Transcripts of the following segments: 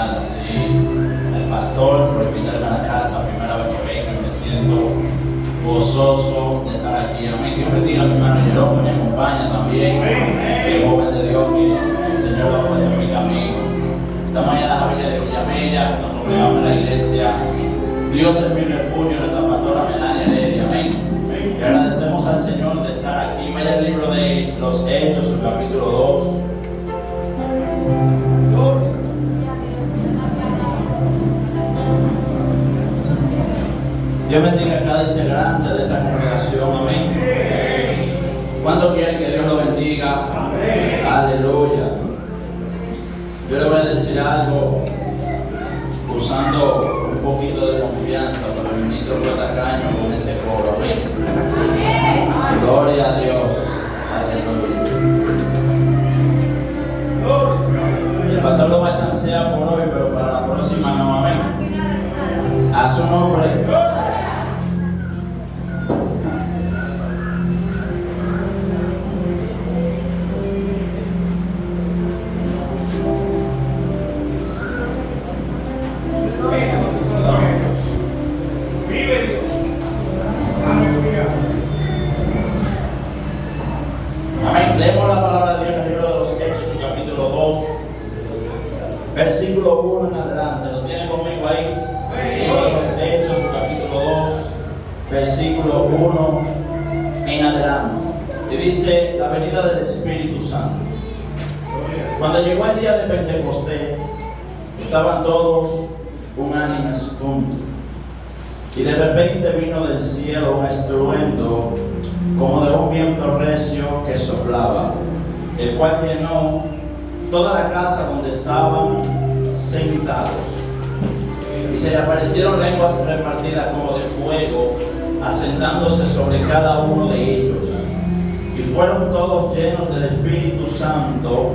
dar así al pastor por invitarme a la casa, primera vez que vengo, me siento gozoso de estar aquí. Amén. Dios bendiga a mi hermano Jerón, que me acompaña también. Ese joven de Dios que el Señor va a poner en mi camino. Esta mañana la familia de Villamella, nos congregamos en la iglesia. Dios es mi refugio, nuestra pastora Melania Heredia. Amén. Y agradecemos al Señor de estar aquí. Vaya el libro de los Hechos, su capítulo 2. Dios bendiga a cada integrante de esta congregación. Amén. ¿Cuántos quieren que Dios lo bendiga? Amén. Aleluya. Yo le voy a decir algo usando un poquito de confianza, pero el ministro fue tacaño con ese coro. Amén. Gloria a Dios. Aleluya. El pastor lo va a chancear por hoy, pero para la próxima no. Amén. A su nombre. Versículo 1 en adelante, ¿lo tiene conmigo ahí? Libro de los Hechos, su capítulo 2, versículo 1 en adelante. Y dice: la venida del Espíritu Santo. Cuando llegó el día de Pentecostés, estaban todos unánimes juntos. Y de repente vino del cielo un estruendo como de un viento recio que soplaba, el cual llenó toda la casa donde estaban sentados. Y se le aparecieron lenguas repartidas como de fuego, asentándose sobre cada uno de ellos. Y fueron todos llenos del Espíritu Santo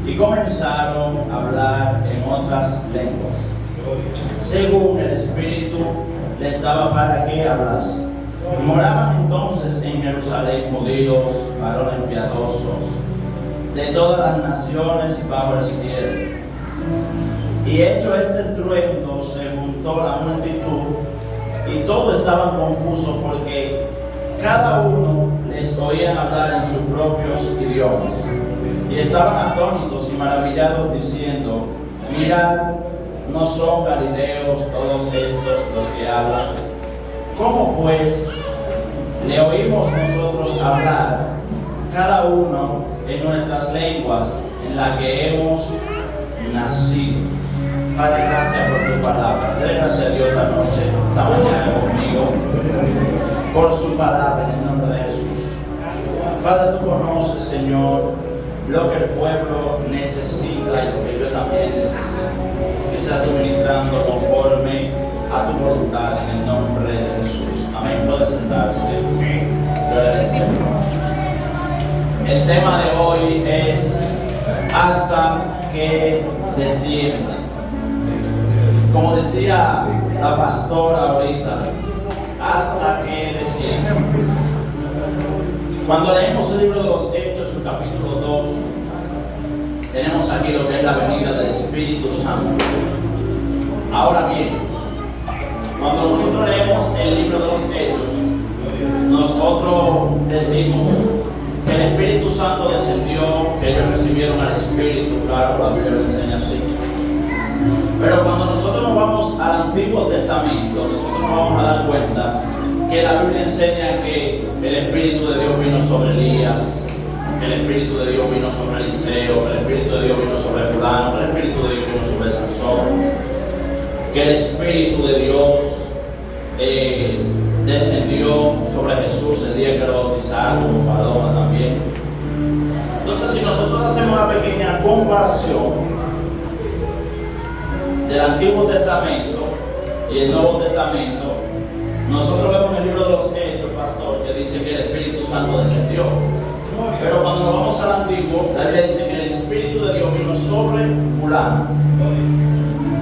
y comenzaron a hablar en otras lenguas, según el Espíritu les daba para que hablase. Y moraban entonces en Jerusalén judíos, varones piadosos, de todas las naciones bajo el cielo. Y hecho este estruendo, se juntó la multitud, y todos estaban confusos, porque cada uno les oía hablar en sus propios idiomas. Y estaban atónitos y maravillados, diciendo: mirad, ¿no son galileos todos estos los que hablan? ¿Cómo pues le oímos nosotros hablar, cada uno en nuestras lenguas en la que hemos nacido? Padre, gracias por tu palabra. Dale gracias a Dios esta noche, esta mañana conmigo, por su palabra, en el nombre de Jesús. Padre, tú conoces, Señor, lo que el pueblo necesita y lo que yo también necesito. Que seas tú ministrando conforme a tu voluntad, en el nombre de Jesús. Amén. Puede sentarse. Gloria al Señor. El tema de hoy es: hasta que descienda. Como decía la pastora ahorita, hasta que descienda. Cuando leemos el libro de los Hechos, su capítulo 2, tenemos aquí lo que es la venida del Espíritu Santo. Ahora bien, cuando nosotros leemos el libro de los Hechos, nosotros decimos que el Espíritu Santo descendió, que ellos recibieron al Espíritu. Claro, la Biblia lo enseña así. Pero cuando nosotros nos vamos al Antiguo Testamento, nosotros nos vamos a dar cuenta que la Biblia enseña que el Espíritu de Dios vino sobre Elías, que el Espíritu de Dios vino sobre Eliseo, que el Espíritu de Dios vino sobre fulano, que el Espíritu de Dios vino sobre Sansón, que el Espíritu de Dios descendió sobre Jesús el día que lo bautizaron, como paloma también. Entonces, si nosotros hacemos una pequeña comparación del Antiguo Testamento y el Nuevo Testamento, nosotros vemos en el libro de los Hechos, pastor, que dice que el Espíritu Santo descendió. Pero cuando nos vamos al Antiguo, la Biblia dice que el Espíritu de Dios vino sobre fulano.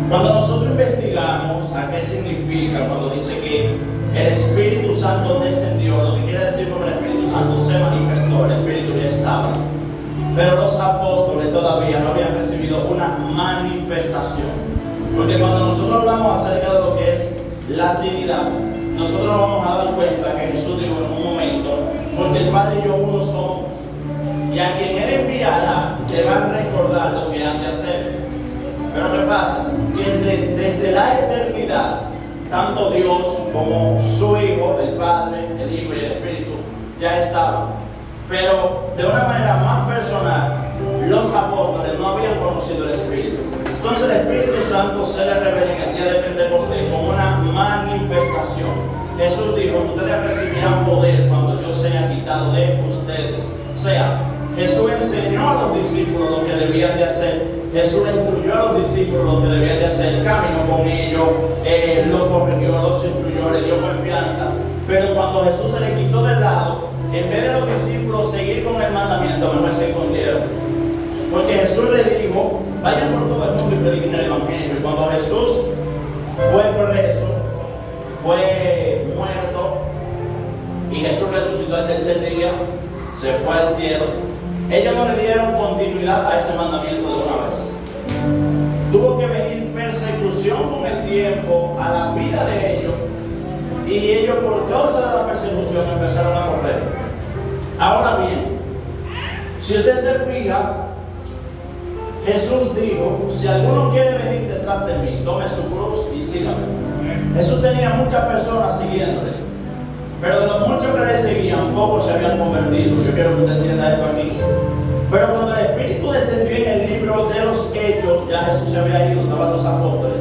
Cuando nosotros investigamos a qué significa cuando dice que el Espíritu Santo descendió, lo que quiere decir que el Espíritu Santo se manifestó, el Espíritu ya estaba. Pero los apóstoles todavía no habían recibido una manifestación. Porque cuando nosotros hablamos acerca de lo que es la Trinidad, nosotros nos vamos a dar cuenta que Jesús dijo en un momento, porque el Padre y yo uno somos, y a quien Él enviará le va a recordar lo que han de hacer. Pero ¿qué pasa? Que desde la eternidad, tanto Dios como su Hijo, el Padre, el Hijo y el Espíritu, ya estaban. Pero de una manera más personal, los apóstoles no habían conocido el Espíritu. Entonces el Espíritu Santo se le revela en el día de Pentecostés como una manifestación. Jesús dijo, ustedes recibirán poder cuando Dios sea quitado de ustedes. O sea, Jesús enseñó a los discípulos lo que debían de hacer. Jesús instruyó a los discípulos lo que debían de hacer. Caminó con ellos, los corrigió, los instruyó, le dio confianza. Pero cuando Jesús se le quitó del lado, en vez de los discípulos seguir con el mandamiento, mejor se escondieron. Porque Jesús le dijo, vayan por todo el mundo y prediquen el Evangelio. Y cuando Jesús fue preso, fue muerto, y Jesús resucitó al tercer día, se fue al cielo, ellos no le dieron continuidad a ese mandamiento de una vez. Tuvo que venir persecución con el tiempo a la vida de ellos, y ellos por causa de la persecución empezaron a correr. Ahora bien, si usted se fija, Jesús dijo, si alguno quiere venir detrás de mí, tome su cruz y sígame. Jesús tenía muchas personas siguiéndole, pero de los muchos que le seguían, pocos se habían convertido. Yo quiero que usted entienda esto aquí. Pero cuando el Espíritu descendió en el libro de los Hechos, ya Jesús se había ido, estaban los apóstoles.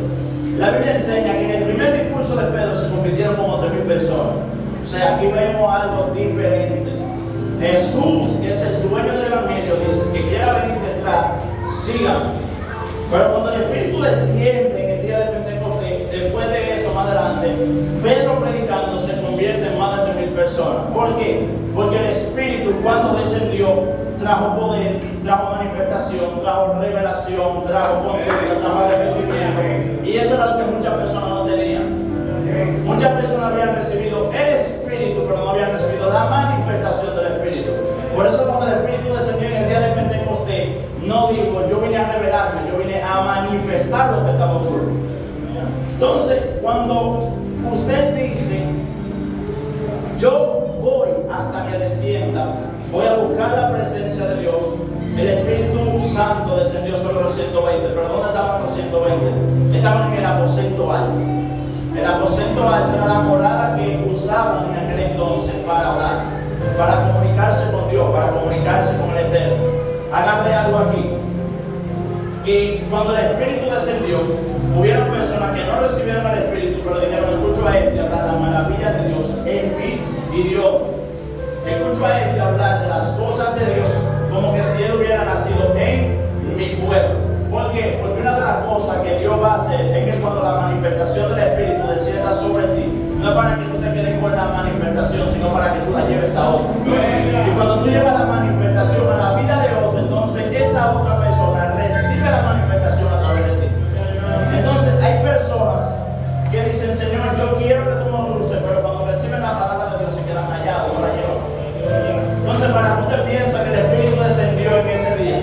La Biblia enseña que en el primer discurso de Pedro se convirtieron como 3,000 personas. O sea, aquí vemos algo diferente. Jesús, que es el dueño del Evangelio, dice que quiera venir detrás, síganme. Pero cuando el Espíritu desciende en el día de Pentecostés, después de eso, más adelante, Pedro predicando se convierte en más de 3,000 personas. ¿Por qué? Porque el Espíritu, cuando descendió, trajo poder, trajo manifestación, trajo revelación, trajo conducta, trajo arrepentimiento. Y eso era lo que muchas personas no tenían. Muchas personas habían recibido el Espíritu, pero no habían recibido la manifestación del Espíritu. Por eso cuando el Espíritu descendió en el día de Pentecostés, no digo, yo vine a revelarme, yo vine a manifestar lo que estaba ocurriendo. Entonces, cuando usted dice, yo voy hasta que descienda, voy a buscar la presencia de Dios, el Espíritu Santo descendió sobre los 120. ¿Pero dónde estaban los 120? Estaban en el aposento alto. El aposento alto era la morada que usaban en aquel entonces para orar, para comunicarse con Dios, para comunicarse con el Eterno. Háganle algo aquí, que cuando el Espíritu descendió, hubieron personas que no recibieron el Espíritu, pero dijeron, escucho a este hablar la maravilla de Dios en mi idioma. Escucho a este hablar de las cosas de Dios como que si él hubiera nacido en mi pueblo. ¿Por qué? Porque una de las cosas que Dios va a hacer es que cuando la manifestación del Espíritu descienda sobre ti, no es para que tú te quedes con la manifestación, sino para que tú la lleves a otro. Y cuando tú llevas la manifestación a la vida de otro, entonces esa otra persona recibe la manifestación a través de ti. Entonces hay personas que dicen, Señor, yo quiero que tú me uses, pero cuando reciben la palabra de Dios se quedan callados, no la llevan. Entonces, para que usted piense que el Espíritu descendió en ese día,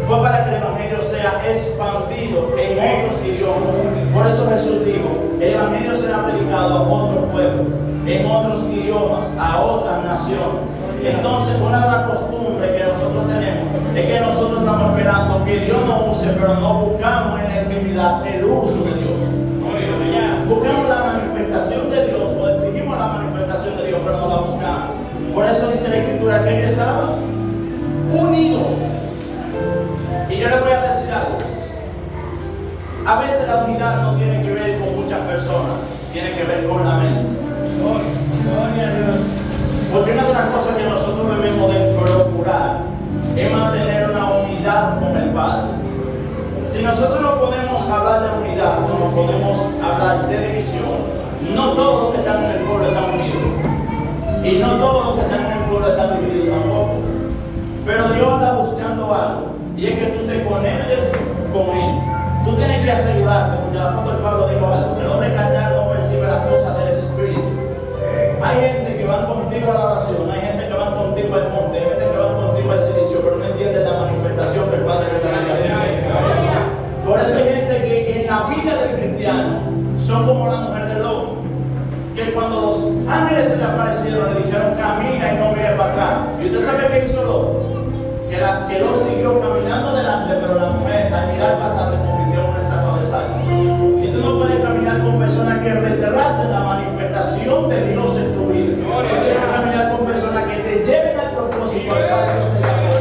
fue para que el Evangelio sea expandido en otros idiomas. Por eso Jesús dijo, el Evangelio será predicado a otros pueblos, en otros idiomas, a otras naciones. Entonces, una de las costumbres que nosotros tenemos es que nosotros estamos esperando que Dios nos use, pero no buscamos en la intimidad el uso de Dios. Buscamos la manifestación de Dios, o exigimos la manifestación de Dios, pero no la buscamos. Por eso dice la Escritura que ellos estaban unidos. Y yo les voy a decir algo. A veces la unidad no tiene que ver con muchas personas, tiene que ver con la mente. Porque una de las cosas que nosotros debemos de procurar es mantener una unidad con el Padre. Si nosotros no podemos hablar de unidad, no podemos hablar de división, no todos los que están en el pueblo están unidos. Y no todos los que están en el pueblo están divididos tampoco. Pero Dios anda buscando algo, y es que tú te conectes con Él. Tú tienes que asegurarte, porque el apóstol Pablo dijo algo, que el hombre carnal no percibe las cosas del Espíritu. Hay gente que van contigo a la oración, hay gente que van contigo al monte, hay gente que van contigo al silicio, pero no entienden la manifestación que el Padre le da a ti. Por eso hay gente que en la vida del son como la mujer de Lot, que cuando los ángeles se le aparecieron le dijeron camina y no mire para atrás. ¿Y usted sabe qué hizo Lot? Que Lot siguió caminando adelante, pero la mujer al mirar para atrás se convirtió en una estatua de sal. Y tú no puedes caminar con personas que retrasen la manifestación de Dios en tu vida. Tú tienes que caminar con personas que te lleven al propósito al cual Dios te llamó.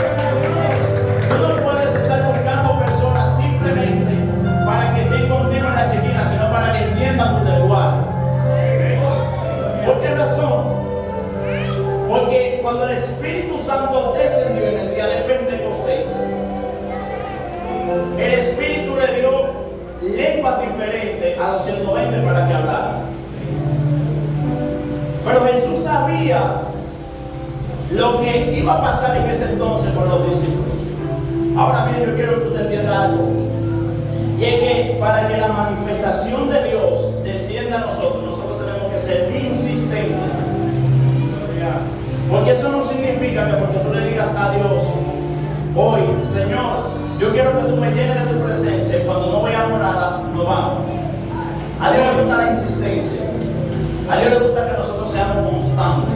Tú no puedes estar buscando personas simplemente para que estén contigo en la chiquina, sino para que entiendan tu lenguaje. ¿Por qué razón? Porque cuando el Espíritu Santo descendió en el día de Pentecostés, el Espíritu le dio lenguas diferentes a los 120 para que hablaran. Pero Jesús sabía lo que iba a pasar en ese entonces con los discípulos. Ahora bien, yo quiero que usted entienda algo. Y es que para que la manifestación de Dios descienda a nosotros, nosotros tenemos que ser insistentes. Porque eso no significa que porque tú le digas a Dios hoy, Señor, yo quiero que tú me llenes de tu presencia, y cuando no veamos nada, nos vamos. A Dios le gusta la insistencia. A Dios le gusta que nosotros seamos constantes.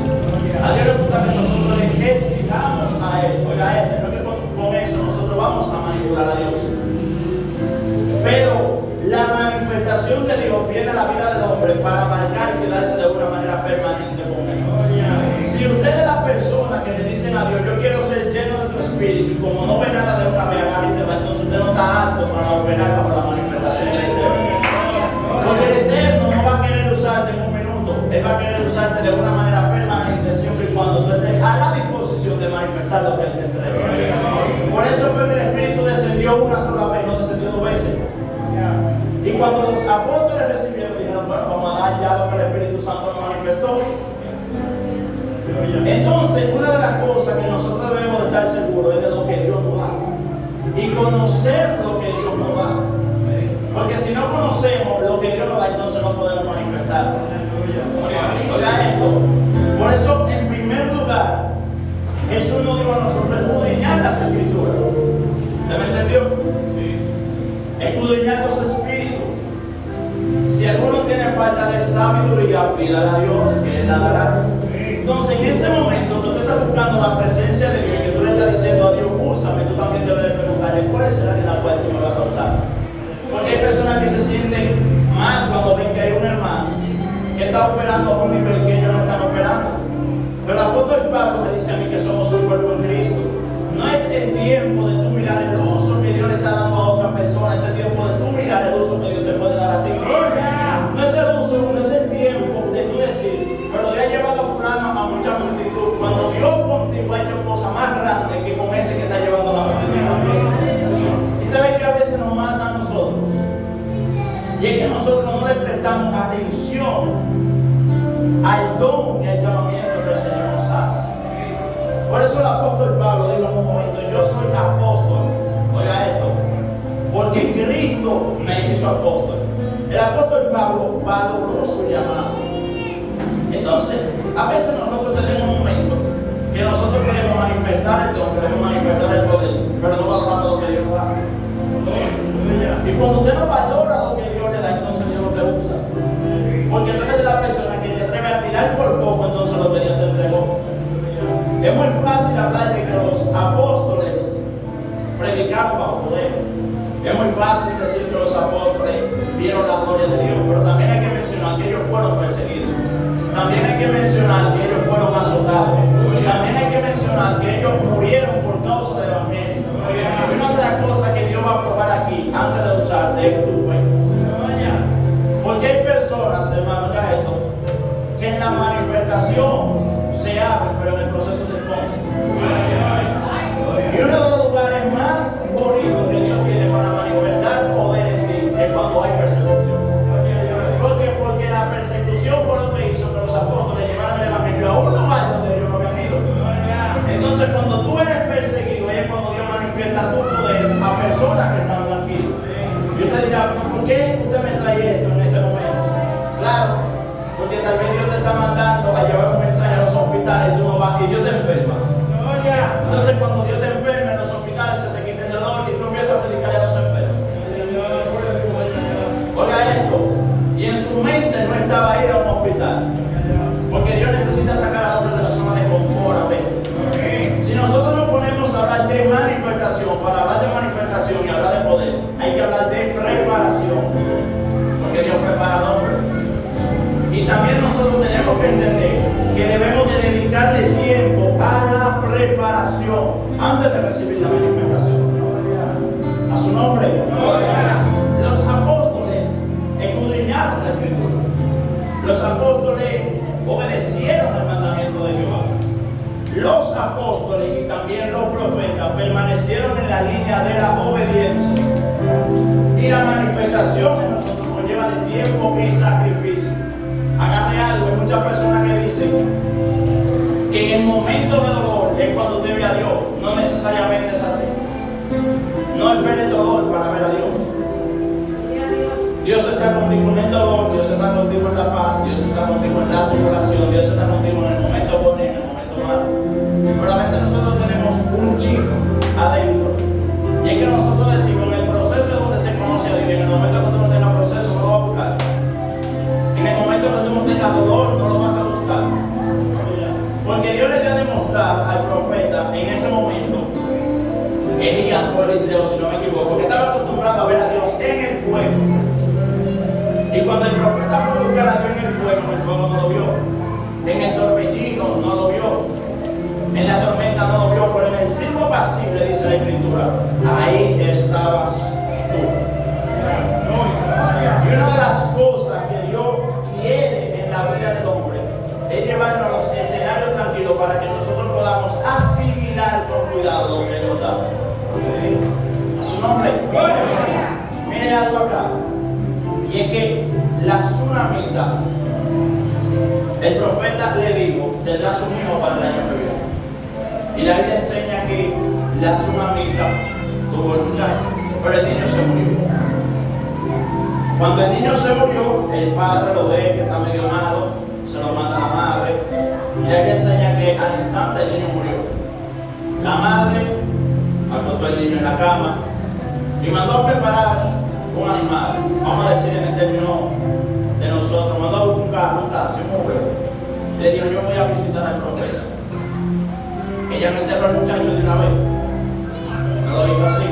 A Dios le gusta que nosotros le exijamos a Él. Oiga, no es que con eso nosotros vamos a manipular a Dios. Pero la manifestación de Dios viene a la vida del hombre para marcar y quedarse de una manera permanente con Él. Si usted es la persona que le dicen a Dios, yo quiero ser lleno de tu espíritu, y como no ve nada de una vez, entonces usted no está apto para operar bajo la manifestación del Eterno. Porque el Eterno no va a querer usarte en un minuto, Él va a querer usarte de una manera permanente siempre y cuando tú estés a la disposición de manifestar lo que Él te entrega. Por eso fue que el Espíritu descendió una sola vez, no descendió dos veces. Y cuando los apóstoles recibieron, dijeron, bueno, vamos a dar ya lo que el Espíritu Santo nos manifestó. Entonces, una de las cosas que nosotros debemos de estar seguros es de lo que Dios nos da. Y conocer lo que Dios nos da. Porque si no conocemos lo que Dios nos da, entonces no podemos manifestar. Oiga esto. Por eso, en primer lugar, Jesús nos dijo a nosotros escudriñar las Escrituras. ¿Usted me entendió? Escudriñar los espíritus. Si alguno tiene falta de sabiduría, pídale a Dios que Él la dará. Entonces, en ese momento, tú te estás buscando la presencia de Dios y que tú le estás diciendo a Dios, úsame, tú también debes de preguntarle cuál será en la cual tú me vas a usar. Porque hay personas que se sienten mal cuando ven que hay un hermano que está operando a un nivel que ellos no están operando. Pero el apóstol Pablo me dice a mí que somos un cuerpo en Cristo. No es el tiempo de tú mirar el uso que Dios le está dando a otra persona, es el tiempo de tú mirar el uso que Dios te puede dar a ti. No es el uso, no es el tiempo de tú decir, pero Dios ha llevado a fulano a mucha multitud. Cuando Dios contigo ha hecho cosas más grandes que con ese que está llevando a la multitud también. Y sabe que a veces nos mata a nosotros. Y es que nosotros no le prestamos atención al don y al llamamiento que el Señor nos hace. Por eso el apóstol Pablo dijo en un momento, yo soy apóstol. Oiga esto, porque Cristo me hizo apóstol. El apóstol Pablo valoró su llamado. Entonces, a veces nosotros tenemos momentos que nosotros queremos manifestar el don, queremos manifestar el poder, pero no valoramos lo que Dios nos da. Y cuando usted no valora lo que Dios le da, entonces Dios no te usa. Porque tú eres de la persona que te atreve a tirar por poco, entonces lo que Dios te entregó. Es muy fácil hablar de que los apóstoles predicaron bajo poder. Es muy fácil decir que los apóstoles vieron la gloria de Dios, pero también hay que mencionar que ellos fueron perseguidos. También hay que mencionar que ellos fueron azotados. También hay que mencionar que ellos murieron por causa del evangelio. Y una de las cosas que Dios va a probar aquí antes de usarte es tu fe. Porque hay personas, hermano, ya esto, que en la manifestación se abren, pero en el proceso se esconden. Y uno de los lugares más bonitos que Dios tiene para manifestar poder en ti es cuando hay persecución. Porque la persecución fue lo que hizo que los apóstoles llevaran el evangelio a un lugar donde Dios no había ido. Entonces, cuando tú eres perseguido, es cuando Dios manifiesta tu poder a personas que están tranquilas. Y usted dirá, ¿por qué usted me trae esto en este momento? Claro, porque tal vez Dios te está mandando a llevar un mensaje a los hospitales y tú no vas y Dios te enferma. Entonces, cuando Dios te enferma en los hospitales, se te quita el dolor y tú empiezas a predicar a los enfermos. Oiga esto, y en su mente no estaba ir a un hospital. Porque Dios necesita sacar al hombre de la zona de confort a veces. Si nosotros nos ponemos a hablar de manifestación, para hablar de manifestación y hablar de poder, hay que hablar de preparación. Porque Dios prepara al hombre. Y también nosotros tenemos que entender que debemos de dedicarle tiempo a la preparación antes de recibir la manifestación. A su nombre. Los apóstoles escudriñaron la Escritura. Los apóstoles obedecieron el mandamiento de Jehová. Los apóstoles y también los profetas permanecieron en la línea de la obediencia. Y la manifestación en nosotros conlleva de tiempo y sacrificio. Agarre algo, hay muchas personas que dicen que en el momento de dolor es cuando usted ve a Dios. No necesariamente es así. No espere el dolor para ver a Dios. Dios está contigo en el dolor, Dios está contigo en la paz, Dios está contigo en la tribulación, Dios está contigo en el momento bueno y en el momento malo. Pero a veces nosotros tenemos un chico adentro. Y es que nosotros decimos, en el proceso es donde se conoce a Dios. Y en el momento que tú no tengas proceso, no lo vas a buscar. En el momento que tú no tengas dolor, no lo vas a buscar. Porque Dios le dio a demostrar al profeta en ese momento, Elías o Eliseo, si no me equivoco, porque estaba acostumbrado a ver a Dios en el fuego. Y cuando el profeta fue a buscar a Dios en el fuego no lo vio. En el torbellino no lo vio. En la tormenta no lo vio. Pero en el circo apacible, dice la Escritura, ahí estabas tú. Y una de las cosas que Dios quiere en la vida del hombre es llevarnos a los escenarios tranquilos para que nosotros podamos asimilar con cuidado lo que Él nos da. A su nombre. Mire algo acá. Y es que la tsunamita, el profeta le dijo, tendrá su hijo para el año que viene. Y la Biblia enseña que la tsunamita tuvo el muchacho, pero el niño se murió. Cuando el niño se murió, el padre lo ve que está medio malo, se lo manda a la madre. Y la Biblia enseña que al instante el niño murió. La madre acostó al niño en la cama y mandó a preparar un animal, vamos a decir en el término de nosotros, mandó a buscar un carro, un taxi, un Uber. Le dijo, yo voy a visitar al profeta. Ella me enterró al muchacho de una vez. No lo hizo así.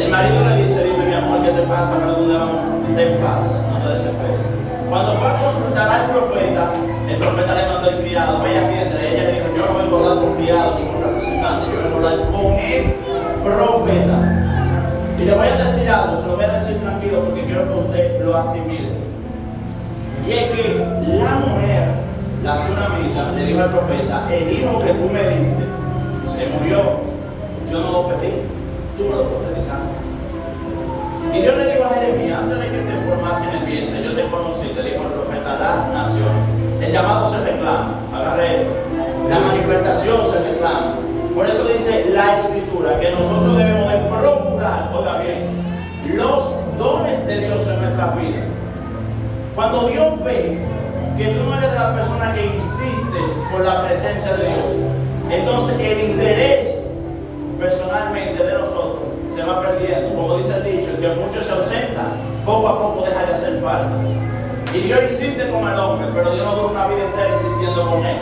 El marido le dice, dime mi amor, ¿qué te pasa? ¿Pero dónde vamos? Ten paz, no te desesperes. Cuando fue a consultar al profeta, el profeta le mandó el criado, vaya atiende. Ella le dijo, yo no vengo a hablar con criado ni con representante, yo vengo a hablar con el profeta. Y le voy a decir algo, se lo voy a decir tranquilo porque quiero que usted lo asimile. Y es que la mujer, la tsunamita, le dijo al profeta, el hijo que tú me diste se murió, yo no lo pedí, tú me lo profetizaste. Y Dios le dijo a Jeremías, antes de que te formase en el vientre, yo te conocí, te dijo el profeta, las naciones. El llamado se reclama, agarre esto. La manifestación se reclama. Por eso dice la Escritura que nosotros debemos de procurar, oiga bien, los dones de Dios en nuestras vidas. Cuando Dios ve que tú no eres de la persona que insistes por la presencia de Dios, entonces el interés personalmente de nosotros se va perdiendo. Como dice el dicho, que muchos se ausentan, poco a poco deja de hacer falta. Y Dios insiste con el hombre, pero Dios no dura una vida entera insistiendo con él.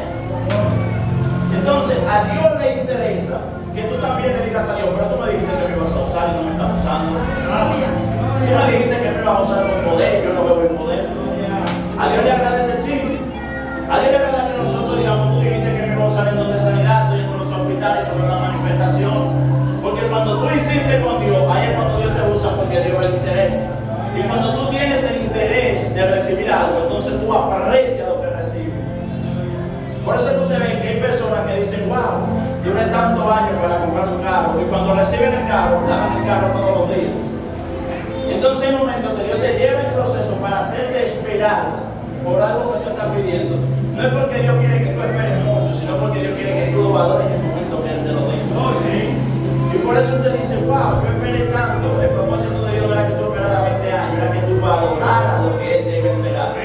Entonces a Dios le interesa que tú también le digas a Dios, pero tú me dijiste que me ibas a usar y no me estás usando. Tú me dijiste que me ibas a usar con poder y yo no veo el poder. A Dios le agradece el chiste. A Dios le agrada que nosotros digamos, tú dijiste que me ibas a usar en don de sanidad, estoy en los hospitales, con la manifestación. Porque cuando tú insistes con Dios, ahí es cuando Dios te usa porque Dios ve el interés. Y cuando tú tienes el interés de recibir algo, entonces tú aprecias lo que recibes. Por eso es que usted ve que hay personas que dicen, wow, duré tantos años para comprar un carro, y cuando reciben el carro, lavan el carro todos los días. Entonces hay momentos que Dios te lleva el proceso para hacerte esperar por algo que te está pidiendo. No es porque Dios quiere que tú esperes mucho, sino porque Dios quiere que tú lo valores en el momento que Él te lo dé. Y por eso usted dice, wow, yo esperé tanto. El propósito de Dios no era que tú esperaras 20 años, era que tú valoraras lo que Él debe esperar.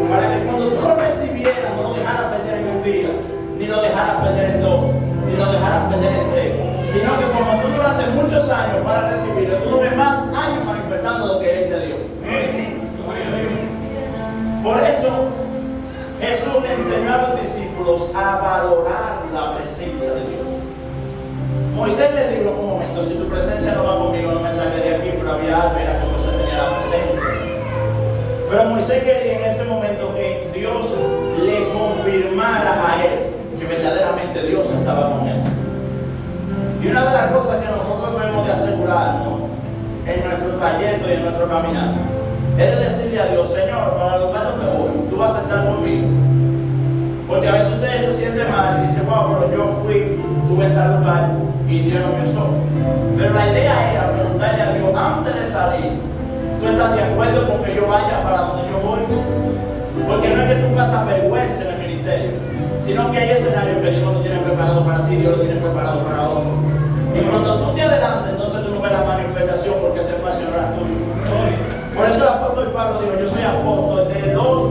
Para que cuando tú lo recibieras, no lo dejaras perder en un día, ni lo dejaras perder en dos, ni lo dejaras perder en tres, sino que como tú duraste muchos años para recibirlo, tú dures más años manifestando lo que Él te dio. a valorar la presencia de Dios. Moisés le dijo en un momento: si tu presencia no va conmigo, no me saques de aquí, pero había algo, era que Moisés tenía la presencia. Pero Moisés quería en ese momento que Dios le confirmara a él que verdaderamente Dios estaba con él. Y una de las cosas que nosotros debemos de asegurarnos en nuestro trayecto y en nuestro caminar es de decirle a Dios: Señor, para el lugar donde voy, tú vas a estar conmigo. Porque a veces ustedes se sienten mal y dicen: wow, pero yo fui, tuve en tal lugar y Dios no me usó. Pero la idea era preguntarle a Dios antes de salir: ¿tú estás de acuerdo con que yo vaya para donde yo voy? Porque no es que tú pasas vergüenza en el ministerio, sino que hay escenarios que Dios no lo tiene preparado para ti, Dios lo tiene preparado para otro. Y cuando tú te adelantas, entonces tú no ves la manifestación, porque ese espacio no era tuyo. Por eso el apóstol Pablo dijo: yo soy apóstol de los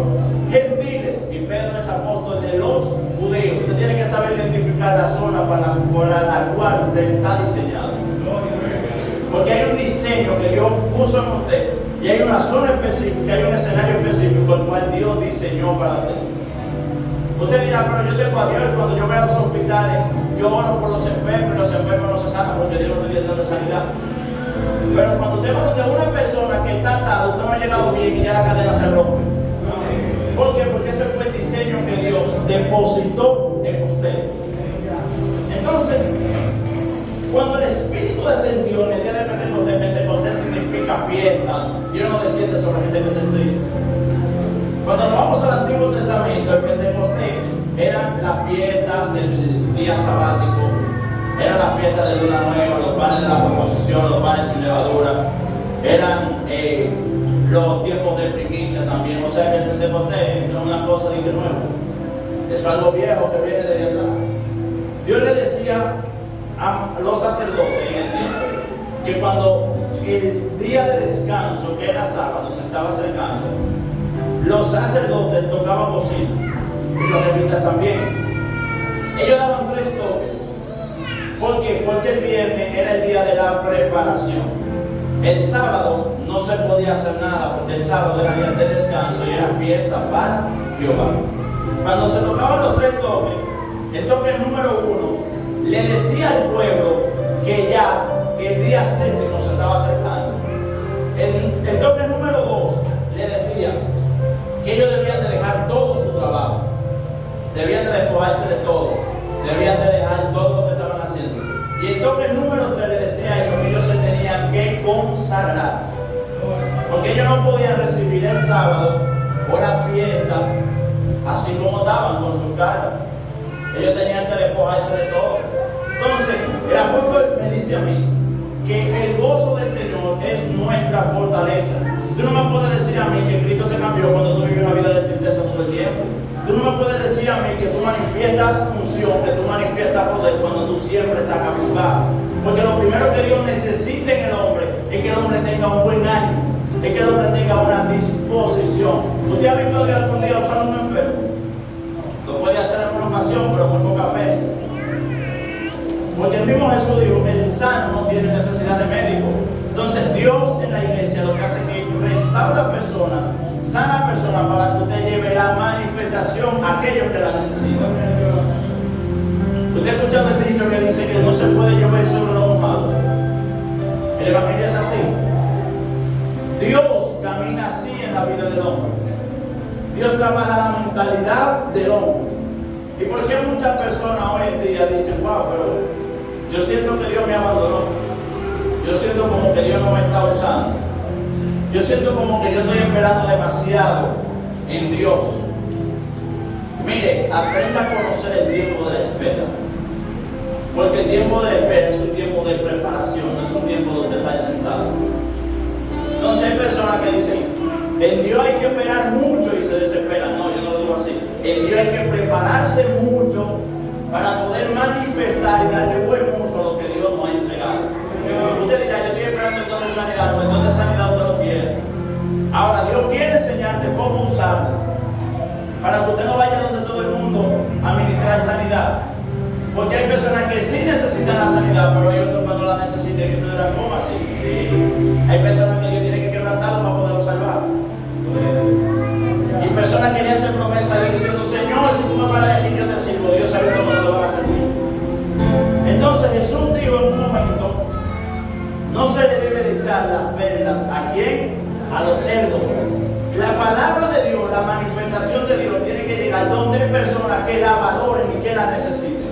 gentiles, y Pedro es apóstol de los judíos. Usted tiene que saber identificar la zona para la cual usted está diseñado. Porque hay un diseño que Dios puso en usted, y hay una zona específica, hay un escenario específico el cual Dios diseñó para usted. Usted dirá: pero yo tengo a Dios, y cuando yo voy a los hospitales, yo oro por los enfermos, y los enfermos no se sanan porque Dios no tiene de sanidad. Pero cuando usted va donde una persona que está atada, usted no ha llegado bien y ya la cadena se rompe. ¿Por qué? Porque ese fue el diseño que Dios depositó en usted. Entonces, cuando el Espíritu descendió en el día de Pentecostés significa fiesta. Dios no desciende sobre gente que está triste. Cuando nos vamos al Antiguo Testamento, el Pentecostés era la fiesta del día sabático, era la fiesta de luna nueva, los panes de la proposición, los panes sin levadura, eran los tiempos de primicia también. O sea que el Pentecostés no es una cosa de nuevo, eso es algo viejo que viene de atrás. Dios le decía a los sacerdotes en el tiempo que cuando el día de descanso, que era sábado, se estaba acercando, los sacerdotes tocaban bocina, y los levitas también. Ellos daban 3 toques. ¿Por qué? Porque el viernes era el día de la preparación. El sábado no se podía hacer nada, porque el sábado era día de descanso y era fiesta para Jehová. Cuando se tocaban los 3 toques, el toque número 1 le decía al pueblo que ya el día séptimo se estaba acercando. El toque número 2 le decía que ellos debían de dejar todo su trabajo, debían de despojarse de todo, debían de dejar todo lo que estaban haciendo. Y el toque número 3 le decía a ellos que ellos se tenían que consagrar, porque ellos no podían recibir el sábado o la fiesta así como estaban con su cara. Ellos tenían que despojarse de todo. Entonces, el apóstol me dice a mí que el gozo del Señor es nuestra fortaleza. Tú no me puedes decir a mí que Cristo te cambió cuando tú vives una vida de tristeza todo el tiempo. Tú no me puedes decir a mí que tú manifiestas unción, que tú manifiestas poder cuando tú siempre estás cabizbajo. Porque lo primero que Dios necesita en el hombre es que el hombre tenga un buen ánimo, es que el hombre tenga una disposición. ¿Usted ha visto a Dios algún día usar un enfermo? Lo puede hacer en una ocasión, pero muy pocas veces. Porque el mismo Jesús dijo que el sano no tiene necesidad de médico. Entonces Dios en la iglesia lo que hace es que restaura personas, sana personas, para que usted lleve la manifestación a aquellos que la necesitan. Usted ha escuchado el dicho que dice que no se puede llover sobre lo mojado. El evangelio es así. Dios camina así en la vida del hombre. Dios trabaja la mentalidad del hombre. ¿Y por qué muchas personas hoy en día dicen: wow, pero yo siento que Dios me abandonó, yo siento como que Dios no me está usando, yo siento como que yo estoy esperando demasiado en Dios? Mire, aprenda a conocer el tiempo de la espera, porque el tiempo de la espera es un tiempo de preparación, no es un tiempo donde está sentado. Entonces hay personas que dicen: en Dios hay que esperar mucho y se desesperan. No, yo no lo digo así. En Dios hay que prepararse mucho para poder manifestar y darle buen uso a lo que Dios nos ha entregado. Usted dirá: yo estoy esperando el don de sanidad. No, el don de sanidad usted lo quiere. Ahora, Dios quiere enseñarte cómo usarlo, para que usted no vaya donde todo el mundo a ministrar sanidad. Porque hay personas que sí necesitan la sanidad, pero hay otros que no la necesitan. Y usted dirá: ¿cómo así? Sí. Hay personas que Dios tiene que quebrantarlo para poderlo salvar. Y personas que le hacen promesa de diciendo: Señor, si tú me paras de aquí, yo te sirvo. a los cerdos. La palabra de Dios, la manifestación de Dios tiene que llegar donde hay personas que la valoren y que la necesiten.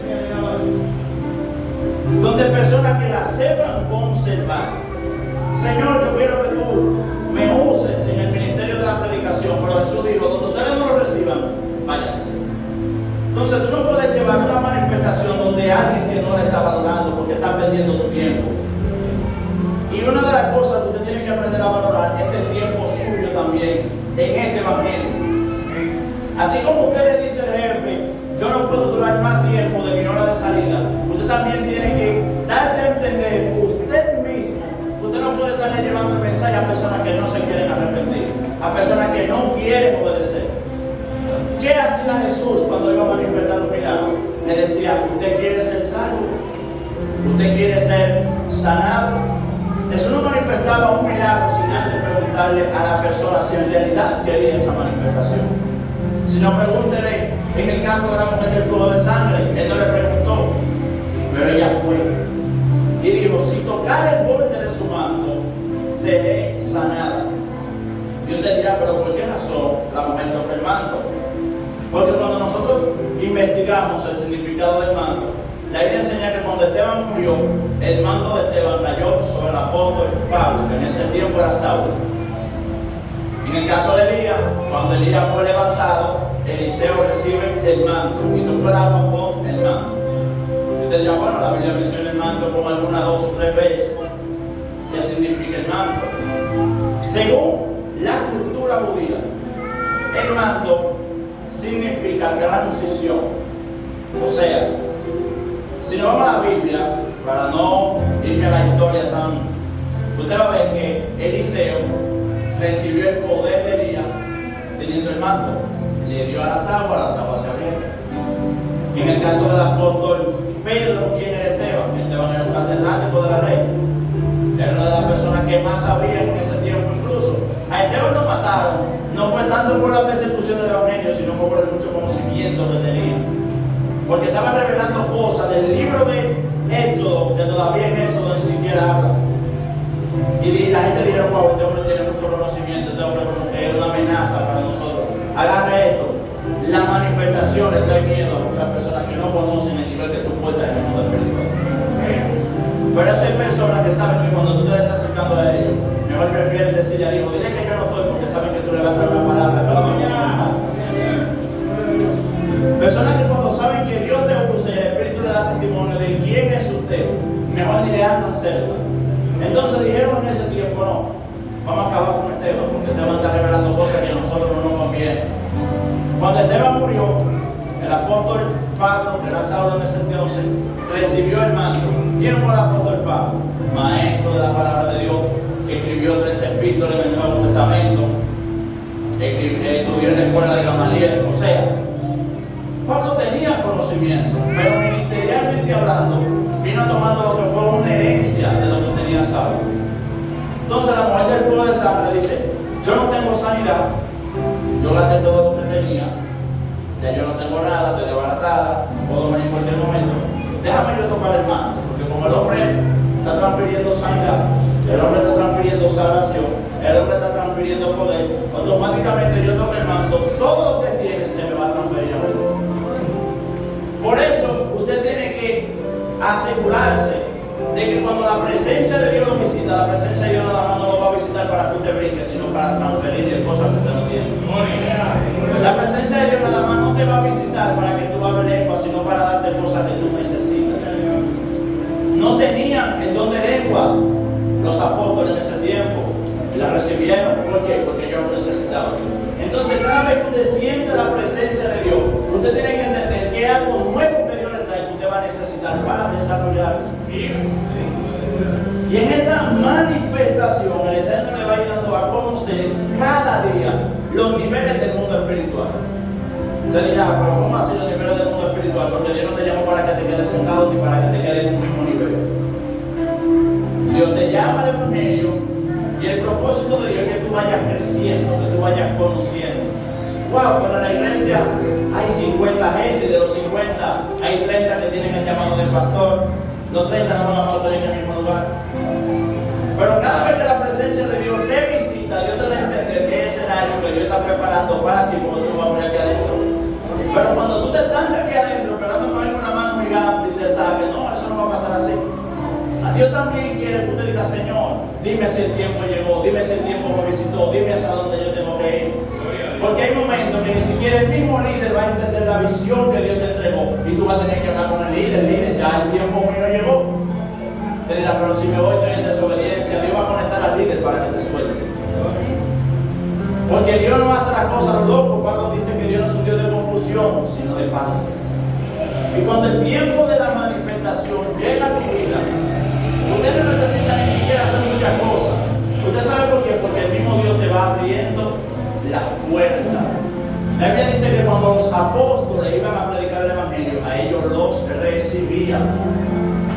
Donde hay personas que la sepan conservar. Señor, yo quiero que tú me uses en el ministerio de la predicación, pero Jesús dijo, donde ustedes no lo reciban, váyanse. Entonces tú no puedes llevar una manifestación donde alguien que no la está valorando porque está perdiendo tu tiempo. Y una de las cosas que usted tiene que aprender a valorar es el tiempo suyo también en este evangelio. Así como usted le dice al jefe, yo no puedo durar más tiempo de mi hora de salida, usted también tiene que darse a entender usted mismo. Usted no puede estarle llevando el mensaje a personas que no se quieren arrepentir, a personas que no quieren obedecer. ¿Qué hacía Jesús cuando iba a manifestar un milagro? Le decía, ¿usted quiere ser salvo? ¿Usted quiere ser sanado? Jesús no manifestaba un milagro sin antes preguntarle a la persona si en realidad quería esa manifestación. Si no, pregúntele, en el caso de la mujer del flujo de sangre, él no le preguntó, pero ella fue. Y dijo, si tocar el borde de su manto, seré sanada. Y usted dirá, pero ¿por qué razón la mujer tocó el manto? Porque cuando nosotros investigamos el significado del manto, la Biblia enseña que cuando Esteban murió, el manto de Esteban cayó sobre el apóstol Pablo, que en ese tiempo era Saulo. En el caso de Elías, cuando Elías fue levantado, Eliseo recibe el manto y tocó el agua con el manto. Y usted dirá, bueno, la Biblia menciona el manto como algunas 2 o 3 veces. ¿Qué significa el manto? Según la cultura judía, el manto significa transición. O sea, si nos vamos a la Biblia, para no irme a la historia tan, usted va a ver que Eliseo recibió el poder de Elías teniendo el manto. Le dio a las aguas se abrieron. En el caso del apóstol Pedro, ¿quién era Esteban? Esteban era un catedrático de la ley. Era una de las personas que más sabían en ese tiempo incluso. A Esteban lo mataron, no fue tanto por la persecución del evangelio, sino por el mucho conocimiento que tenía. Porque estaba revelando cosas del libro de Éxodo, que todavía en Éxodo ni siquiera habla. Y la gente dijeron, wow, este hombre tiene mucho conocimiento, este hombre es una amenaza para nosotros. Agarra esto. La manifestación le trae miedo a muchas personas que no conocen el nivel que tú puedes en el mundo espiritual. Pero hay personas que saben que cuando tú te le estás acercando a ellos, mejor prefieren decirle al hijo, dile que yo no estoy, porque saben que tú le vas a dar una palabra que lo va a llamar. Personas que cuando saben que Dios te usa y el Espíritu le da testimonio de quién es usted, mejor ni le andan cerca. Entonces dijeron en ese tiempo, no, vamos a acabar con Esteban, porque Esteban está revelando cosas que a nosotros no nos convienen. Cuando Esteban murió, el apóstol Pablo, que era Saulo en ese entonces, recibió el manto. ¿Quién fue el apóstol Pablo? Maestro de la palabra de Dios, que escribió 3 epístolas en el Nuevo Testamento, estudió en la escuela de Gamaliel. O sea, Pablo tenía conocimiento, pero ministerialmente hablando, vino tomando lo que fue una herencia de lo que tenía Saulo. Entonces la mujer del flujo de sangre dice, yo no tengo sanidad, yo gasté todo lo que tenía, ya yo no tengo nada, estoy desbaratada, puedo venir en cualquier momento, déjame yo tocar el manto, porque como el hombre está transfiriendo sanidad, el hombre está transfiriendo salvación, el hombre está transfiriendo poder, automáticamente yo toco el manto, todo lo que tiene se me va a transferir a mí. Por eso usted tiene que asegurarse de que cuando la presencia de Dios lo visita, la presencia de Dios nada más no lo va a visitar para que usted brinque, sino para transferirle cosas que usted no tiene. La presencia de Dios nada más no te va a visitar para que tú hables lengua, sino para darte cosas que tú necesitas. No tenían el don de lengua los apóstoles en ese tiempo, la recibieron. ¿Por qué? Porque ellos lo necesitaban. Entonces cada vez que usted siente la presencia de Dios, usted tiene que entender que es algo nuevo que Dios le trae que usted va a necesitar para desarrollarlo. Y en esa manifestación el Eterno le va a ir dando a conocer cada día los niveles del mundo espiritual. Usted dirá, pero ¿cómo así los niveles del mundo espiritual? Porque Dios no te llama para que te quedes sentado ni para que te quedes en un mismo nivel. Dios te llama al evangelio y el propósito de Dios es que tú vayas creciendo, que tú vayas conociendo. Wow, pero en la iglesia hay 50 gente y de los 50 hay 30 que tienen el llamado del pastor. Los 30 no van a poder en el mismo lugar. Pero cada vez que la presencia de Dios te visita, Dios te da gratis porque tú no vas a morir aquí adentro. Pero cuando tú te estancas aquí adentro, esperando que venga una mano gigante y te saque, no, eso no va a pasar así. A Dios también quiere que usted diga, Señor, dime si el tiempo llegó, dime si el tiempo me visitó, dime hacia dónde yo tengo que ir. Porque hay momentos que ni siquiera el mismo líder va a entender la visión que Dios te entregó. Y tú vas a tener que hablar con el líder, ya el tiempo mío llegó. Te dirá, pero si me voy estoy en desobediencia, Dios va a conectar al líder para que te suelte. Porque Dios no hace las cosas locas cuando dice que Dios no es un Dios de confusión, sino de paz. Y cuando el tiempo de la manifestación llega a tu vida, usted no necesita ni siquiera hacer muchas cosas. ¿Usted sabe por qué? Porque el mismo Dios te va abriendo las puertas. La Biblia dice que cuando los apóstoles iban a predicar el Evangelio, a ellos los recibían.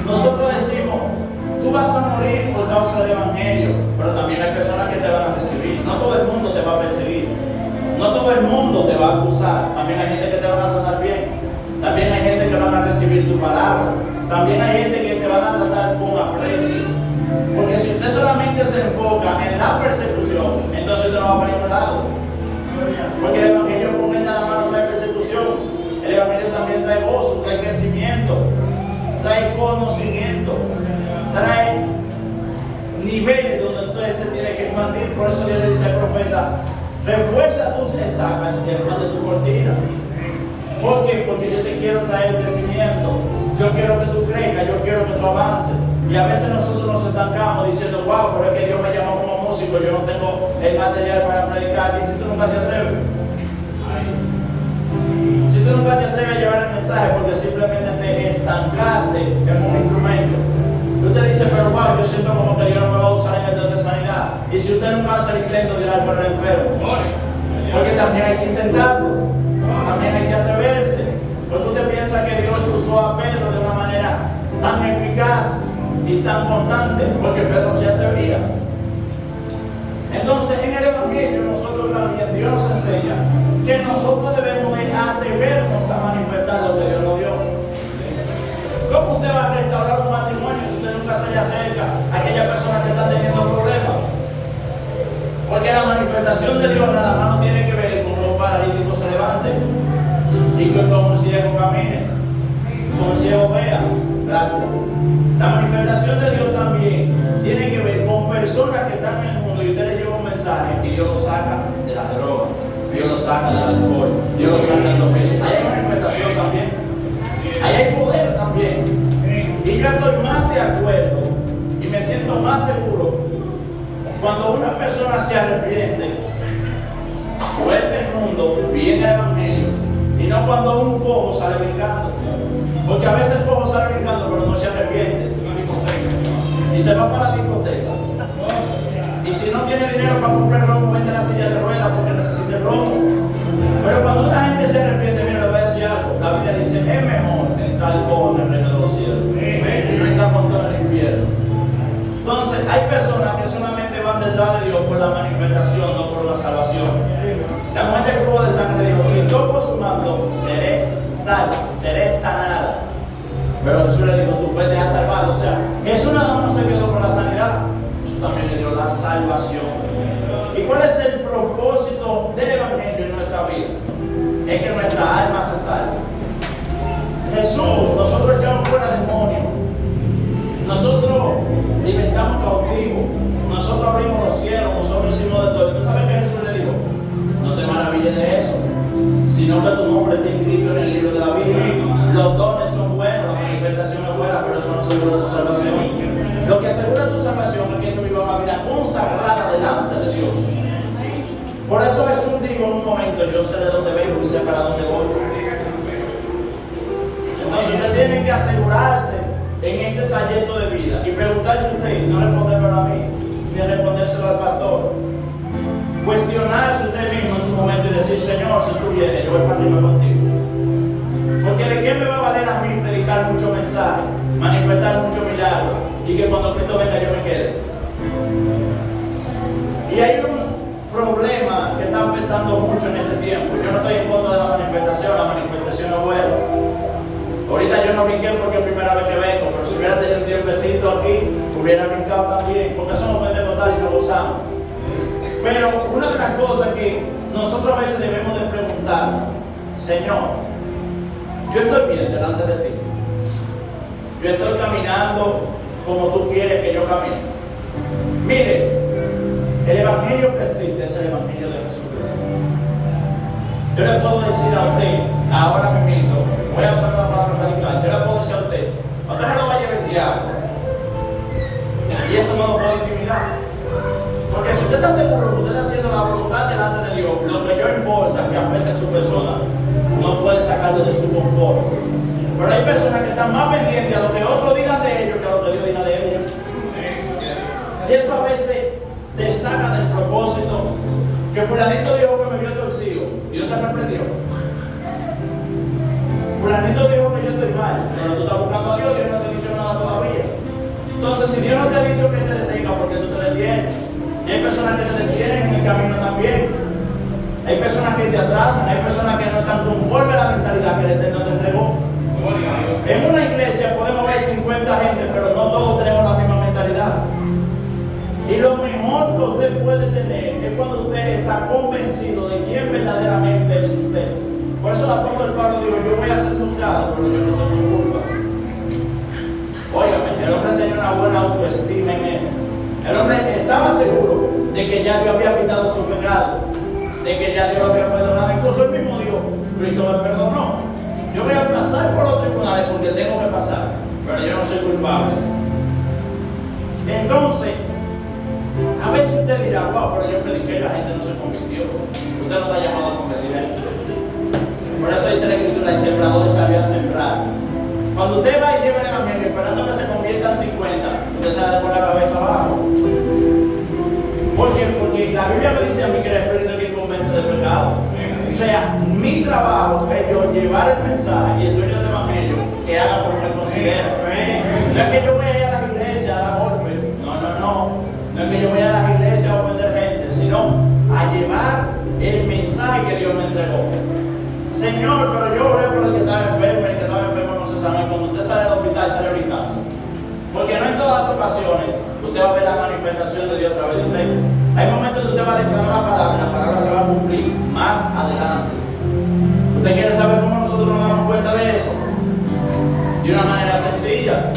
Nosotros decimos, tú vas a morir por causa del Evangelio, pero también hay personas que te van a recibir. No todo el mundo te va a perseguir, no todo el mundo te va a acusar. También hay gente que te va a tratar bien, también hay gente que van a recibir tu palabra, también hay gente que te van a tratar con aprecio. Porque si usted solamente se enfoca en la persecución, entonces usted no va para ningún lado. Porque el Evangelio con él nada más no trae persecución, el Evangelio también trae gozo, trae crecimiento, trae conocimiento, trae niveles donde usted se tiene que expandir. Por eso Dios le dice al profeta, refuerza tus estacas y expande tu cortina. ¿Por qué? Porque yo te quiero traer crecimiento, yo quiero que tú crezcas, yo quiero que tú avances. Y a veces nosotros nos estancamos diciendo, wow, pero es que Dios me llamó como músico, yo no tengo el material para predicar. Y si tú nunca te atreves, si tú nunca te atreves a llevar el mensaje porque simplemente te estancaste en un instrumento, usted dice, pero wow, yo siento como que Dios no me va a usar en el don de sanidad. Y si usted nunca hace el intento de orar por el enfermo, porque también hay que intentarlo, también hay que atreverse. Porque usted piensa que Dios usó a Pedro de una manera tan eficaz y tan constante, porque Pedro se atrevía. Entonces en el Evangelio nosotros también, Dios nos enseña que nosotros debemos de atrevernos a manifestar lo que Dios nos dio. ¿Cómo usted va a restaurar un matrimonio si usted nunca se le acerca a aquella persona que está teniendo problemas? Porque la manifestación de Dios nada más no tiene que ver con que un paralítico se levante y que un ciego camine, con un ciego vea. Gracias. La manifestación de Dios también tiene que ver con personas que están en el mundo y usted le lleva un mensaje y Dios lo saca de las drogas, Dios lo saca del alcohol, Dios lo saca de los vicios. Ahí hay manifestación también, ahí hay poder también. Y yo estoy más de acuerdo y me siento más seguro cuando una persona se arrepiente, suelta el mundo, viene el Evangelio, y no cuando un cojo sale brincando. Porque a veces el cojo sale brincando pero no se arrepiente y se va para la discoteca. Y si no tiene dinero para comprar romo, vende la silla de ruedas porque necesita el romo. Pero cuando una gente se arrepiente, mira, le voy a decir algo. La Biblia dice, es mejor entrar al cojo en el reino de los cielos y no entrar con todo en el infierno. Entonces hay personas que solamente van detrás de Dios por la manifestación, no por la salvación. La mujer que tuvo de sangre dijo, si toco su manto, seré salvo, seré sanada. Pero Jesús le dijo, tu fe te ha salvado. O sea, Jesús nada más no se quedó con la sanidad, Jesús también le dio la salvación. ¿Y cuál es el propósito del Evangelio en nuestra vida? Es que nuestra alma se salve. Jesús, nosotros echamos fuera demonios, nosotros libertamos cautivos, nosotros abrimos los cielos, nosotros hicimos de todo. ¿Tú sabes qué Jesús le dijo? No te maravilles de eso, sino que tu nombre está inscrito en el libro de la vida. Los dones son buenos, la manifestación es buena, pero eso no asegura tu salvación. Lo que asegura tu salvación es que tú vivas una vida consagrada delante de Dios. Por eso Jesús dijo en un momento, yo sé de dónde vengo y sé para dónde voy. Entonces usted tiene que asegurarse en este trayecto de vida y preguntarse a usted, no respondérmelo a mí, ni respondérselo al pastor. Cuestionarse usted mismo en su momento y decir, Señor, si tú vienes, yo voy para arriba contigo. Porque de qué me va a valer a mí predicar muchos mensajes, manifestar muchos milagros y que cuando Cristo venga yo me quede. Y hay un problema que está afectando mucho en este tiempo. Yo no estoy en contra de la manifestación es buena. Ahorita yo no brinqué porque es primera vez que vengo, pero si hubiera tenido un tiempecito aquí, hubiera brincado también, porque somos pentecostales y nos gozamos. Pero una de las cosas que nosotros a veces debemos de preguntar, Señor, yo estoy bien delante de ti. Yo estoy caminando como tú quieres que yo camine. Mire, el evangelio que existe es el evangelio de Jesucristo. Yo le puedo decir a usted, ahora mismo, voy a usar una palabra radical, yo le puedo decir a usted, usted se lo va a llevar el diablo. Y eso no lo puede intimidar. Porque si usted está seguro que usted está haciendo la voluntad delante de Dios, lo que yo importa que afecte a su persona, no puede sacarlo de su confort. Pero hay personas que están más pendientes a lo que otros digan de ellos que a lo que Dios diga de ellos. Y eso a veces te saca del propósito. Que fulanito dijo que me vio torcido. Dios te reprendió. Fulanito dijo que yo estoy mal. Pero tú estás buscando a Dios, Dios no te ha dicho nada todavía. Entonces, si Dios no te ha dicho que te detenga, porque tú te detienes. Y hay personas que te detienen en el camino también. Hay personas que te atrasan, hay personas que no están conformes a la mentalidad que el Eterno te entregó. En una iglesia podemos ver 50 gente, pero no todos tenemos la misma mentalidad. Y lo mejor que usted puede tener es cuando usted está convencido de quién verdaderamente es usted. Por eso el apóstol Pablo dijo, yo voy a ser juzgado, pero yo no tengo culpa. Óigame, el hombre tenía una buena autoestima en él. El hombre estaba seguro de que ya Dios había quitado su pecado, de que ya Dios lo había perdonado. Incluso el mismo Dios, Cristo me perdonó. Yo voy a pasar por los tribunales porque tengo que pasar, pero yo no soy culpable. Entonces, a veces usted dirá, wow, pero yo prediqué y la gente no se convirtió. Usted no está llamado a convertir a gente. Por eso dice la Escritura, el sembrador salió a sembrar. Cuando usted va y lleva el evangelio esperando que se conviertan 50, usted sale con la cabeza abajo. ¿Por qué? Porque la Biblia me dice a mí que el Espíritu es quien convence del pecado. O sea, mi trabajo es yo llevar el mensaje y el dueño del evangelio que haga como él considera. No es que yo voy a ir a las iglesias a dar golpes. No es que yo voy a las iglesias a ofender gente, sino a llevar el mensaje que Dios me entregó. Señor, pero yo oré por el que estaba enfermo, el que estaba enfermo no se sana. Cuando usted sale del hospital, sale brincando. Porque no en todas las ocasiones usted va a ver la manifestación de Dios a través de usted. Hay momentos que usted va a declarar la palabra se va a cumplir más adelante. ¿Usted quiere saber cómo nosotros nos damos cuenta de eso? De una manera sencilla.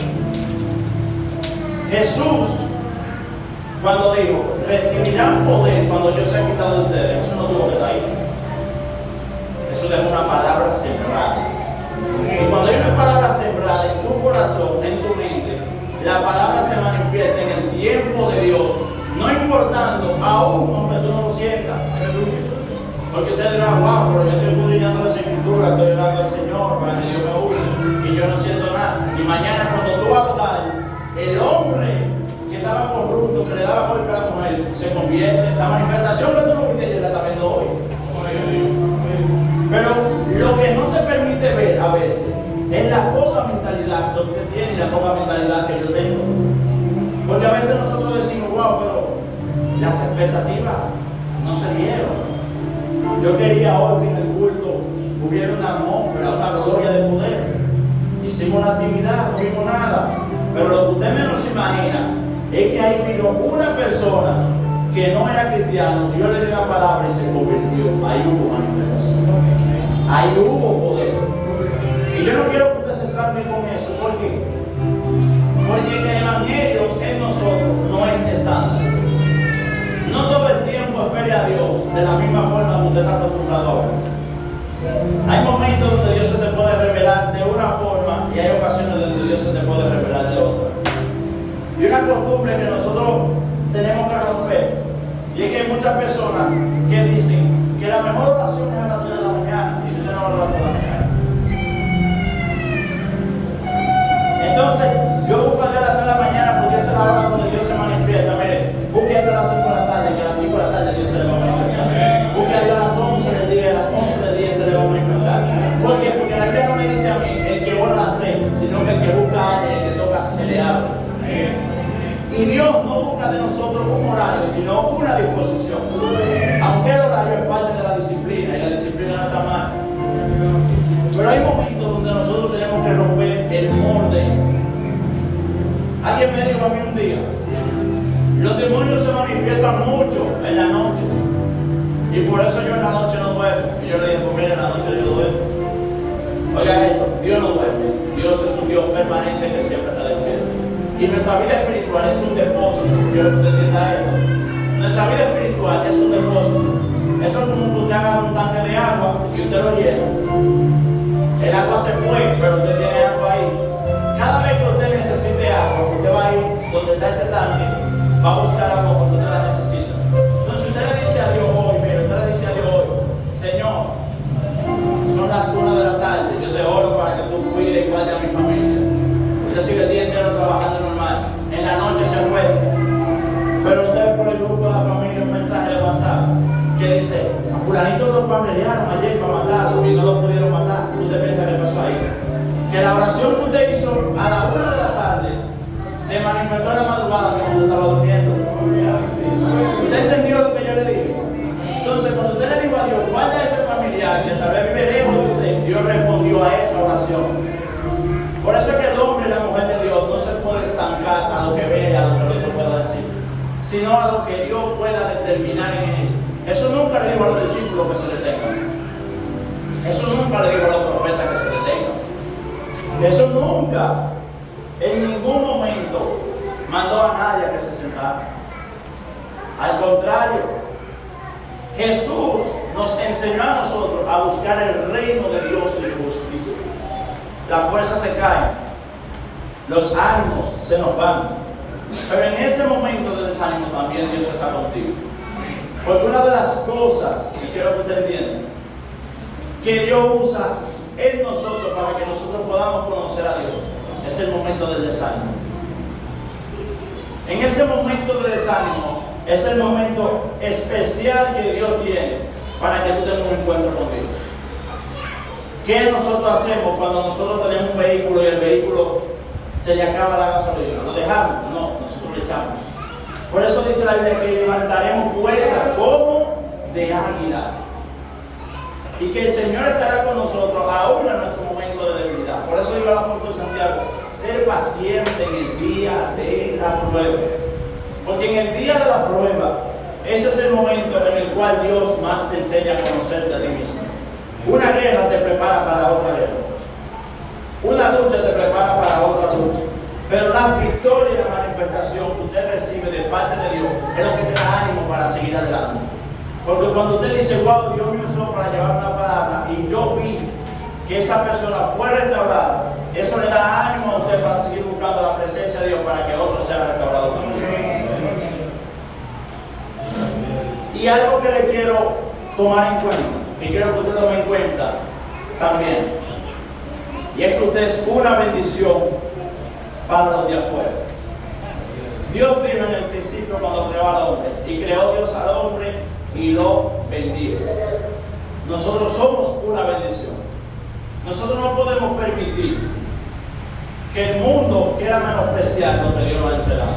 Jesús, cuando dijo, recibirán poder cuando yo sea quitado de ustedes, eso no tuvo que estar ahí. Eso es una palabra sembrada. Y cuando hay una palabra sembrada en tu corazón, en tu mente, la palabra se manifiesta en el tiempo de Dios, no importando aún aunque tú no lo sientas. Porque usted dirá, wow, pero yo estoy escudriñando las escrituras, estoy orando al Señor para que Dios me use y yo no siento nada. Y mañana cuando tú vas a votar, el hombre que estaba corrupto, que le daba golpe a la mujer, se convierte. La manifestación que tú no viste ayer la está viendo hoy. Pero lo que no te permite ver a veces es la poca mentalidad que usted tiene y la poca mentalidad que yo tengo. Porque a veces nosotros decimos, wow, pero las expectativas no se dieron. Yo quería hoy que en el culto hubiera una atmósfera, una gloria de poder. Hicimos una actividad, no vimos nada. Pero lo que usted menos imagina es que ahí vino una persona que no era cristiano, Dios le dio una palabra y se convirtió. Ahí hubo manifestación. Ahí hubo poder. Y yo no quiero que usted se escape con eso. ¿Por qué? Porque el evangelio en nosotros no es estándar. No todo el tiempo espere a Dios de la misma forma que usted está acostumbrado ahora. Hay momentos donde Dios se te puede revelar de una forma y hay ocasiones donde Dios se te puede revelar de otra. Y una costumbre que nosotros tenemos que romper, y es que hay muchas personas que dicen que la mejor oración es a las 3 de la mañana, y si usted no va a orar por la mañana. Entonces, yo busco a Dios a las 3 de la mañana porque esa es la hora donde Dios se manifiesta. Mire, busque a Dios a las 5 de la tarde, que a las 5 de la tarde Dios se le va a manifestar. Busque a Dios a las 11 del día, a las 11 del día se le va a manifestar. ¿Por qué? Porque la Biblia no me dice a mí el que ora a las 3, sino que el que busca a alguien, el que toca se le abre. Y Dios no busca de nosotros un horario, sino una disposición. Aunque el horario es parte de la disciplina, y la disciplina no está mal. Pero hay momentos donde nosotros tenemos que romper el molde. Alguien me dijo a mí un día, los demonios se manifiestan mucho en la noche. Y por eso yo en la duermo. Y yo le dije, pues mira, en la noche yo duermo. Oiga esto, Dios no duerme. Dios es un Dios permanente que siempre está despierto. Y nuestra vida espiritual es un depósito. Quiero que usted entienda esto. Nuestra vida espiritual es un depósito. Eso es como que usted haga un tanque de agua y usted lo llena. El agua se fue, pero usted tiene agua ahí. Cada vez que usted necesite agua, usted va a ir donde está ese tanque, va a buscar agua porque usted la necesita. Entonces usted le dice a Dios hoy, mire, usted le dice a Dios hoy, Señor, son las 1 de la tarde, yo te oro para que tú cuides y guardes a mi familia. Usted sigue el día entero trabajando normal, en la noche se acuesta, pero usted ve por el grupo de la familia un mensaje de WhatsApp que dice, a fulanito lo familiaron ayer para matarlo y no lo pudieron matar. ¿Usted piensa que pasó ahí? Que la oración que usted hizo a la 1 de la tarde se manifestó en la madrugada cuando usted estaba durmiendo. ¿Usted entendió lo que yo le dije? Entonces, cuando usted le dijo a Dios, guarda a ese familiar que tal vez vive lejos de usted, Dios respondió a esa oración. Por eso es que el hombre y la mujer de Dios no se puede estancar a lo que vea, a lo que Dios pueda decir, sino a lo que Dios pueda determinar en él. Eso nunca le dijo a los discípulos que se detengan. Eso nunca le dijo a los profetas que se detengan. Eso nunca, en ningún momento, mandó a nadie a que se sentara. Al contrario, Jesús nos enseñó a nosotros a buscar el reino de Dios y su justicia. Las fuerzas se caen, los ánimos se nos van, pero en ese momento de desánimo también Dios está contigo. Porque una de las cosas, y quiero que usted entienda, que Dios usa en nosotros para que nosotros podamos conocer a Dios, es el momento del desánimo. En ese momento de desánimo es el momento especial que Dios tiene para que tú tengas un encuentro con Dios. ¿Qué nosotros hacemos cuando nosotros tenemos un vehículo y el vehículo se le acaba la gasolina? ¿Lo dejamos? No, nosotros lo echamos. Por eso dice la Biblia que levantaremos fuerza como de águila. Y que el Señor estará con nosotros aún en nuestro momento de debilidad. Por eso digo al apóstol Santiago, ser paciente en el día de la prueba. Porque en el día de la prueba, ese es el momento en el cual Dios más te enseña a conocerte a ti mismo. Una guerra te prepara para otra guerra. Una lucha te prepara para otra lucha. Pero la victoria y la manifestación que usted recibe de parte de Dios es lo que te da ánimo para seguir adelante. Porque cuando usted dice, wow, Dios me usó para llevar una palabra y yo vi que esa persona fue restaurada, eso le da ánimo a usted para seguir buscando la presencia de Dios para que otro sea restaurado también. Y algo que le quiero tomar en cuenta, y quiero que usted tome en cuenta también, y es que usted es una bendición para los de afuera. Dios dijo en el principio cuando creó al hombre, y creó Dios al hombre y lo bendijo. Nosotros somos una bendición. Nosotros no podemos permitir que el mundo quiera menospreciar lo que Dios nos ha entregado.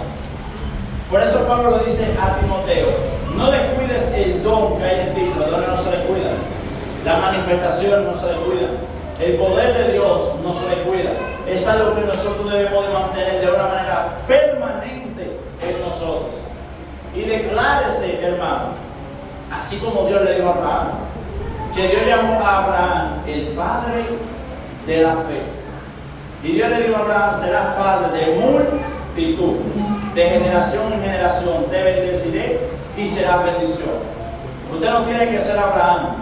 Por eso Pablo le dice a Timoteo, no descuides el don que hay en ti. Los dones no se descuidan, la manifestación no se descuida, el poder de Dios no se descuida. Es algo que nosotros debemos de mantener de una manera permanente en nosotros. Y declárese, hermano, así como Dios le dijo a Abraham, que Dios llamó a Abraham el padre de la fe. Y Dios le dijo a Abraham, serás padre de multitud, de generación en generación, te bendeciré y serás bendición. Usted no tiene que ser Abraham,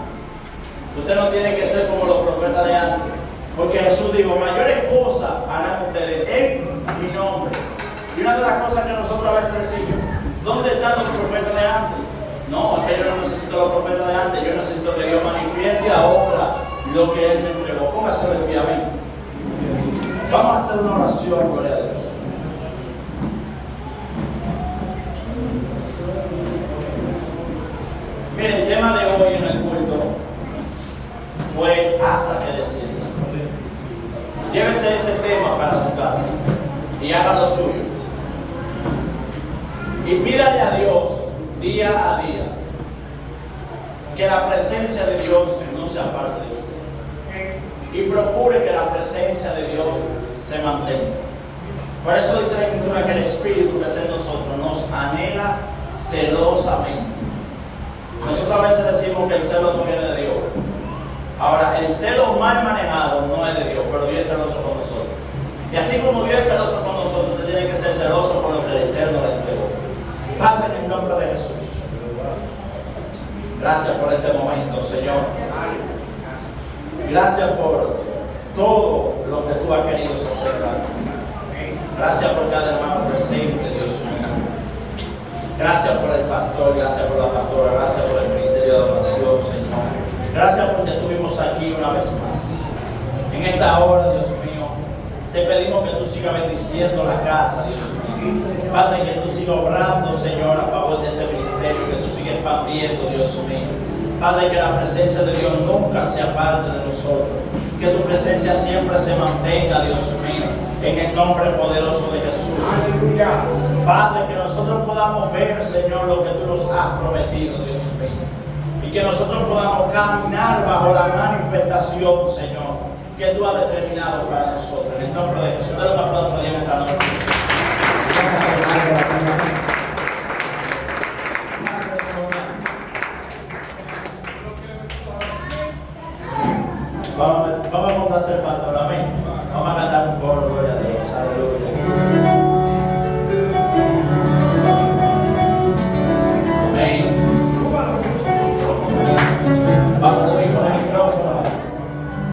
usted no tiene que ser como los profetas de antes, porque Jesús dijo, mayores cosas harán ustedes en mi nombre. Y una de las cosas que nosotros a veces decimos, ¿dónde están los profetas de antes? No, es que yo no necesito los profetas de antes, yo necesito que Dios manifieste ahora lo que Él me entregó. Póngase de pie, amén. Vamos a hacer una oración, gloria a Dios. Mire, el tema de hoy en el culto fue hasta que decida. Llévese ese tema para su casa y haga lo suyo. Y pídale a Dios día a día que la presencia de Dios no se aparte de usted. Y procure que la presencia de Dios se mantenga. Por eso dice la Escritura que el Espíritu que está en nosotros nos anhela celosamente. Nosotros a veces decimos que el celo no viene de Dios. Ahora, el celo mal manejado no es de Dios, pero Dios es celoso con nosotros. Y así como Dios es celoso con nosotros, usted tiene que ser celoso con lo que el Eterno le entregó. Padre, en el nombre de Jesús, gracias por este momento, Señor. Gracias por todo lo que tú has querido hacer. Gracias por cada hermano presente, Dios mío. Gracias por el pastor, gracias por la pastora, gracias por el ministerio de adoración, Señor. Gracias porque estuvimos aquí una vez más. En esta hora, Dios mío, te pedimos que tú sigas bendiciendo la casa, Dios mío. Padre, que tú sigas obrando, Señor, a favor de este ministerio, que tú sigas expandiendo, Dios mío. Padre, que la presencia de Dios nunca sea parte de nosotros. Que tu presencia siempre se mantenga, Dios mío, en el nombre poderoso de Jesús. Aleluya. Padre, que nosotros podamos ver, Señor, lo que tú nos has prometido, Dios mío. Y que nosotros podamos caminar bajo la manifestación, Señor, que tú has determinado para nosotros. En el nombre de Jesús, dale un aplauso a Dios en esta noche.